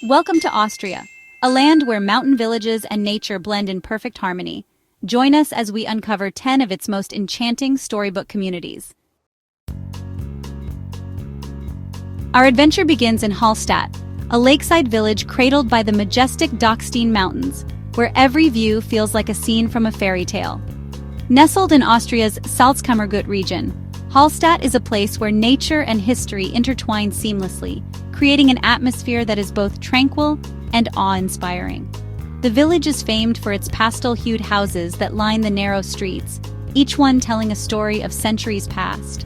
Welcome to Austria, a land where mountain villages and nature blend in perfect harmony. Join us as we uncover 10 of its most enchanting storybook communities. Our adventure begins in Hallstatt, a lakeside village cradled by the majestic Mountains, where every view feels like a scene from a fairy tale. Nestled in Austria's Salzkammergut region, Hallstatt is a place where nature and history intertwine seamlessly, creating an atmosphere that is both tranquil and awe-inspiring. The village is famed for its pastel-hued houses that line the narrow streets, each one telling a story of centuries past.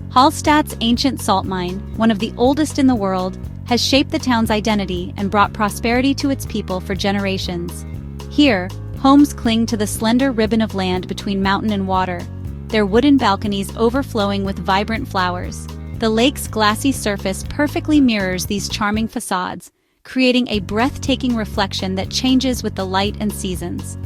Hallstatt's ancient salt mine, one of the oldest in the world, has shaped the town's identity and brought prosperity to its people for generations. Here, homes cling to the slender ribbon of land between mountain and water, their wooden balconies overflowing with vibrant flowers. The lake's glassy surface perfectly mirrors these charming facades, creating a breathtaking reflection that changes with the light and seasons.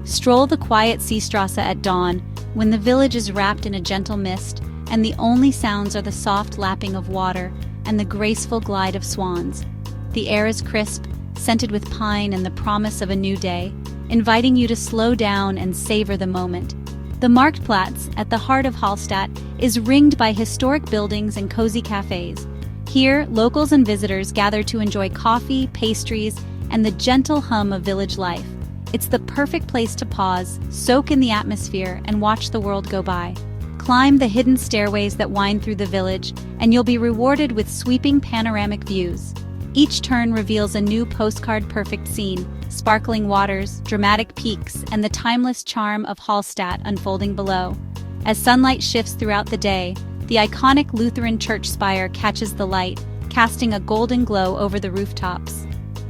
Stroll the quiet Seestrasse at dawn, when the village is wrapped in a gentle mist, and the only sounds are the soft lapping of water and the graceful glide of swans. The air is crisp, scented with pine and the promise of a new day, inviting you to slow down and savor the moment. The Marktplatz, at the heart of Hallstatt, is ringed by historic buildings and cozy cafes. Here, locals and visitors gather to enjoy coffee, pastries, and the gentle hum of village life. It's the perfect place to pause, soak in the atmosphere, and watch the world go by. Climb the hidden stairways that wind through the village, and you'll be rewarded with sweeping panoramic views. Each turn reveals a new postcard-perfect scene, sparkling waters, dramatic peaks, and the timeless charm of Hallstatt unfolding below. As sunlight shifts throughout the day, the iconic Lutheran church spire catches the light, casting a golden glow over the rooftops.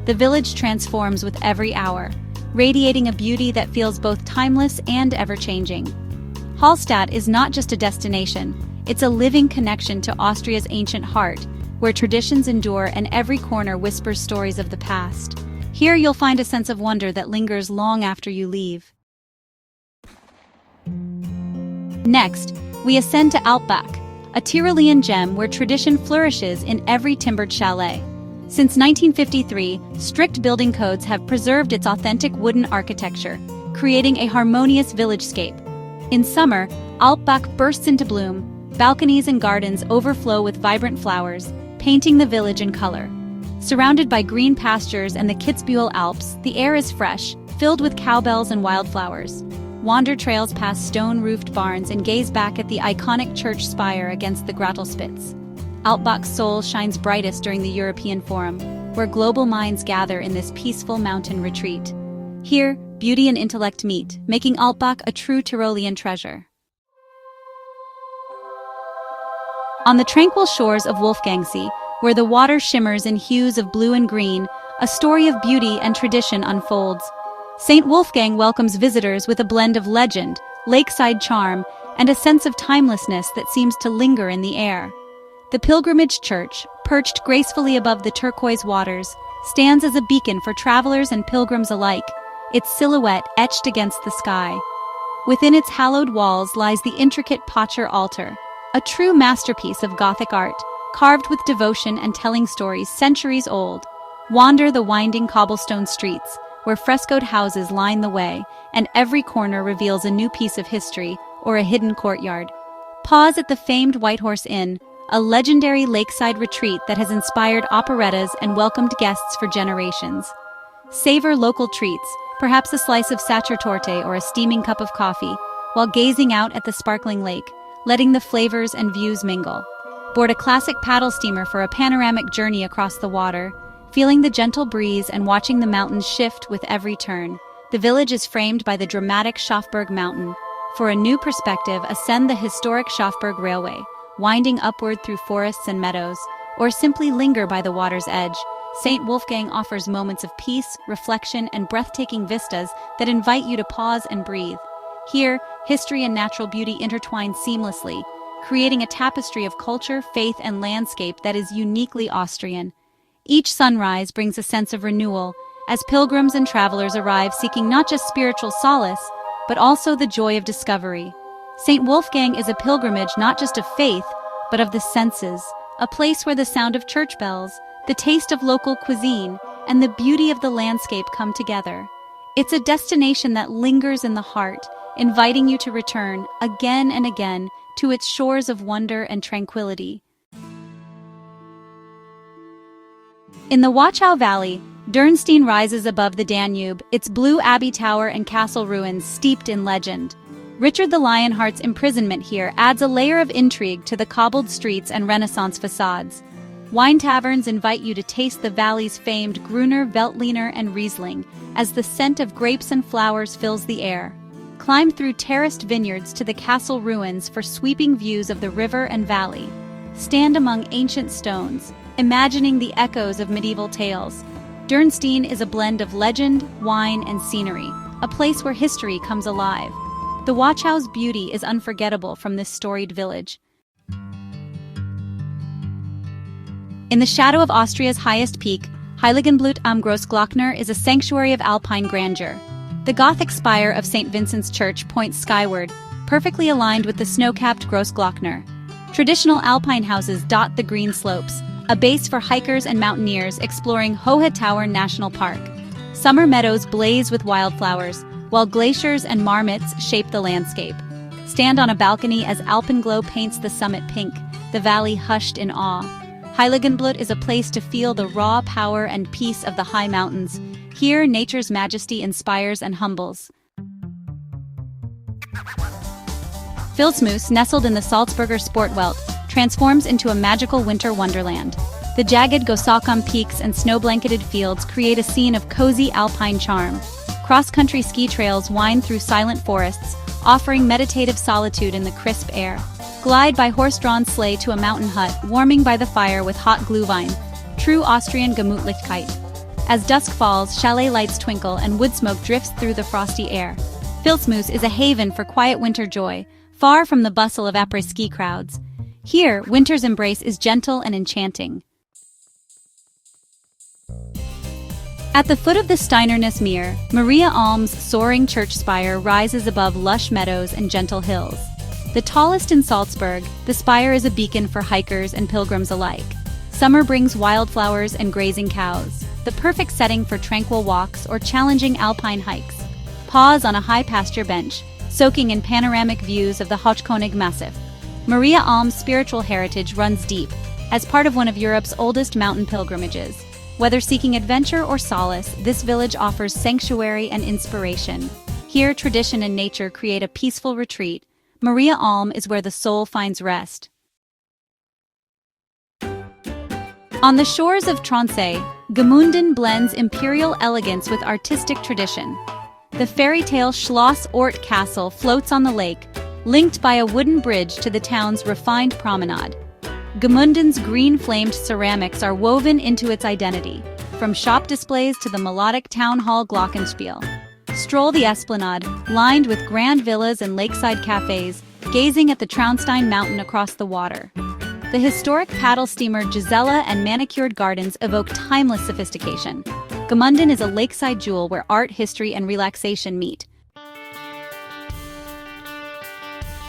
The village transforms with every hour, radiating a beauty that feels both timeless and ever-changing. Hallstatt is not just a destination, it's a living connection to Austria's ancient heart, where traditions endure and every corner whispers stories of the past. Here you'll find a sense of wonder that lingers long after you leave. Next, we ascend to Alpbach, a Tyrolean gem where tradition flourishes in every timbered chalet. Since 1953, strict building codes have preserved its authentic wooden architecture, creating a harmonious village-scape. In summer, Alpbach bursts into bloom. Balconies and gardens overflow with vibrant flowers, painting the village in color. Surrounded by green pastures and the Kitzbühel Alps, the air is fresh, filled with cowbells and wildflowers. Wander trails past stone-roofed barns and gaze back at the iconic church spire against the Grottelspitze. Alpbach's soul shines brightest during the European Forum, where global minds gather in this peaceful mountain retreat. Here, beauty and intellect meet, making Alpbach a true Tyrolean treasure. On the tranquil shores of Wolfgangsee, where the water shimmers in hues of blue and green, a story of beauty and tradition unfolds. St. Wolfgang welcomes visitors with a blend of legend, lakeside charm, and a sense of timelessness that seems to linger in the air. The pilgrimage church, perched gracefully above the turquoise waters, stands as a beacon for travelers and pilgrims alike, its silhouette etched against the sky. Within its hallowed walls lies the intricate Pater altar, a true masterpiece of Gothic art, carved with devotion and telling stories centuries old. Wander the winding cobblestone streets, where frescoed houses line the way, and every corner reveals a new piece of history or a hidden courtyard. Pause at the famed White Horse Inn, a legendary lakeside retreat that has inspired operettas and welcomed guests for generations. Savor local treats, perhaps a slice of sachertorte or a steaming cup of coffee, while gazing out at the sparkling lake, letting the flavors and views mingle. Board a classic paddle steamer for a panoramic journey across the water, feeling the gentle breeze and watching the mountains shift with every turn. The village is framed by the dramatic Schafberg Mountain. For a new perspective, ascend the historic Schafberg Railway, winding upward through forests and meadows, or simply linger by the water's edge. St. Wolfgang offers moments of peace, reflection, and breathtaking vistas that invite you to pause and breathe. Here, history and natural beauty intertwine seamlessly, creating a tapestry of culture, faith, and landscape that is uniquely Austrian. Each sunrise brings a sense of renewal, as pilgrims and travelers arrive seeking not just spiritual solace, but also the joy of discovery. St. Wolfgang is a pilgrimage not just of faith, but of the senses, a place where the sound of church bells, the taste of local cuisine, and the beauty of the landscape come together. It's a destination that lingers in the heart, inviting you to return again and again to its shores of wonder and tranquility. In the Wachau Valley, Dürnstein rises above the Danube, its blue abbey tower and castle ruins steeped in legend. Richard the Lionheart's imprisonment here adds a layer of intrigue to the cobbled streets and Renaissance facades. Wine taverns invite you to taste the valley's famed Gruner, Veltliner, and Riesling, as the scent of grapes and flowers fills the air. Climb through terraced vineyards to the castle ruins for sweeping views of the river and valley. Stand among ancient stones, imagining the echoes of medieval tales. Dürnstein is a blend of legend, wine, and scenery, a place where history comes alive. The Wachau's beauty is unforgettable from this storied village. In the shadow of Austria's highest peak, Heiligenblut am Großglockner is a sanctuary of alpine grandeur. The Gothic spire of St. Vincent's Church points skyward, perfectly aligned with the snow-capped Großglockner. Traditional alpine houses dot the green slopes, a base for hikers and mountaineers exploring Hohe Tauern National Park. Summer meadows blaze with wildflowers, while glaciers and marmots shape the landscape. Stand on a balcony as alpenglow paints the summit pink, the valley hushed in awe. Heiligenblut is a place to feel the raw power and peace of the high mountains. Here, nature's majesty inspires and humbles. Vilsmoos, nestled in the Salzburger Sportwelt, transforms into a magical winter wonderland. The jagged Gosalcom peaks and snow-blanketed fields create a scene of cozy alpine charm. Cross-country ski trails wind through silent forests, offering meditative solitude in the crisp air. Glide by horse-drawn sleigh to a mountain hut, warming by the fire with hot glühwein. True Austrian Gemütlichkeit. As dusk falls, chalet lights twinkle and wood smoke drifts through the frosty air. Vilsmoos is a haven for quiet winter joy, far from the bustle of après-ski crowds. Here, winter's embrace is gentle and enchanting. At the foot of the Steinerness Mere, Maria Alm's soaring church spire rises above lush meadows and gentle hills. The tallest in Salzburg, the spire is a beacon for hikers and pilgrims alike. Summer brings wildflowers and grazing cows, the perfect setting for tranquil walks or challenging alpine hikes. Pause on a high pasture bench, soaking in panoramic views of the Hochkönig Massif. Maria Alm's spiritual heritage runs deep, as part of one of Europe's oldest mountain pilgrimages. Whether seeking adventure or solace, this village offers sanctuary and inspiration. Here, tradition and nature create a peaceful retreat. Maria Alm is where the soul finds rest. On the shores of Tronsay, Gmunden blends imperial elegance with artistic tradition. The fairy-tale Schloss Ort Castle floats on the lake, linked by a wooden bridge to the town's refined promenade. Gmunden's green-flamed ceramics are woven into its identity, from shop displays to the melodic town hall glockenspiel. Stroll the esplanade, lined with grand villas and lakeside cafes, gazing at the Traunstein mountain across the water. The historic paddle steamer Gisela and manicured gardens evoke timeless sophistication. Gmunden is a lakeside jewel where art, history, and relaxation meet.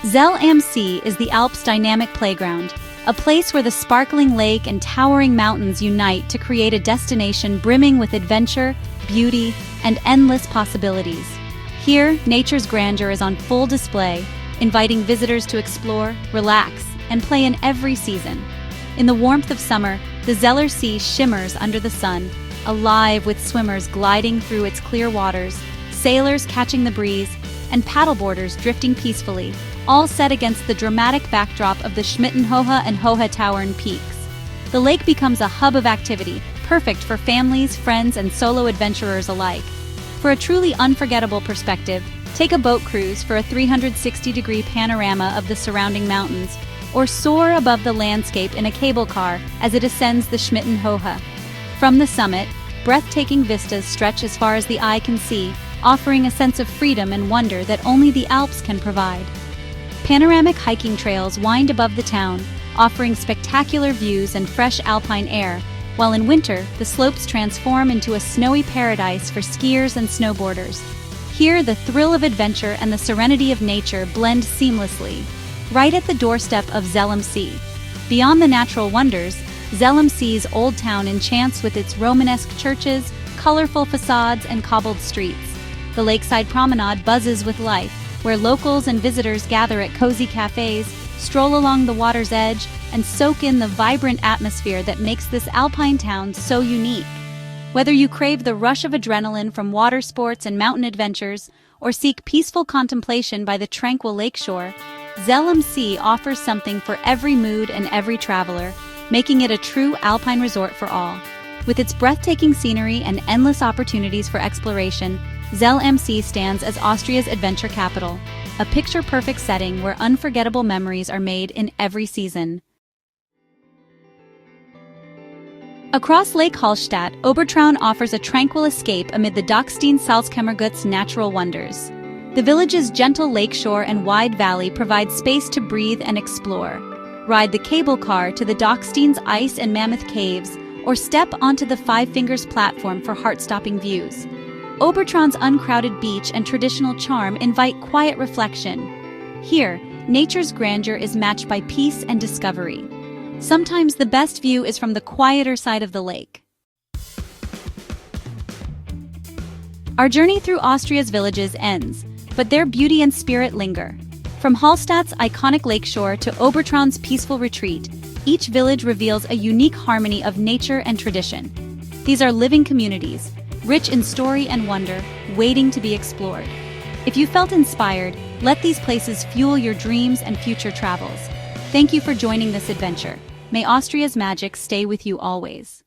Zell am See is the Alps' dynamic playground, a place where the sparkling lake and towering mountains unite to create a destination brimming with adventure, beauty, and endless possibilities. Here, nature's grandeur is on full display, inviting visitors to explore, relax, and play in every season. In the warmth of summer, the Zeller Sea shimmers under the sun, alive with swimmers gliding through its clear waters, sailors catching the breeze, and paddleboarders drifting peacefully, all set against the dramatic backdrop of the Schmittenhohe and Hohe Tauern peaks. The lake becomes a hub of activity, perfect for families, friends, and solo adventurers alike. For a truly unforgettable perspective, take a boat cruise for a 360-degree panorama of the surrounding mountains, or soar above the landscape in a cable car as it ascends the Schmittenhohe. From the summit, breathtaking vistas stretch as far as the eye can see, offering a sense of freedom and wonder that only the Alps can provide. Panoramic hiking trails wind above the town, offering spectacular views and fresh alpine air, while in winter, the slopes transform into a snowy paradise for skiers and snowboarders. Here, the thrill of adventure and the serenity of nature blend seamlessly, right at the doorstep of Zell am See. Beyond the natural wonders, Zelmsee's Old Town enchants with its Romanesque churches, colorful facades, and cobbled streets. The lakeside promenade buzzes with life, where locals and visitors gather at cozy cafes, stroll along the water's edge, and soak in the vibrant atmosphere that makes this alpine town so unique. Whether you crave the rush of adrenaline from water sports and mountain adventures, or seek peaceful contemplation by the tranquil lakeshore, Zelmsee offers something for every mood and every traveler, making it a true alpine resort for all. With its breathtaking scenery and endless opportunities for exploration, Zelmsee stands as Austria's adventure capital, a picture-perfect setting where unforgettable memories are made in every season. Across Lake Hallstatt, Obertraun offers a tranquil escape amid the Dockstein-Salzkammergut's natural wonders. The village's gentle lakeshore and wide valley provide space to breathe and explore. Ride the cable car to the Dockstein's ice and mammoth caves, or step onto the Five Fingers platform for heart-stopping views. Obertraun's uncrowded beach and traditional charm invite quiet reflection. Here, nature's grandeur is matched by peace and discovery. Sometimes the best view is from the quieter side of the lake. Our journey through Austria's villages ends, but their beauty and spirit linger. From Hallstatt's iconic lakeshore to Obertraun's peaceful retreat, each village reveals a unique harmony of nature and tradition. These are living communities, rich in story and wonder, waiting to be explored. If you felt inspired, let these places fuel your dreams and future travels. Thank you for joining this adventure. May Austria's magic stay with you always.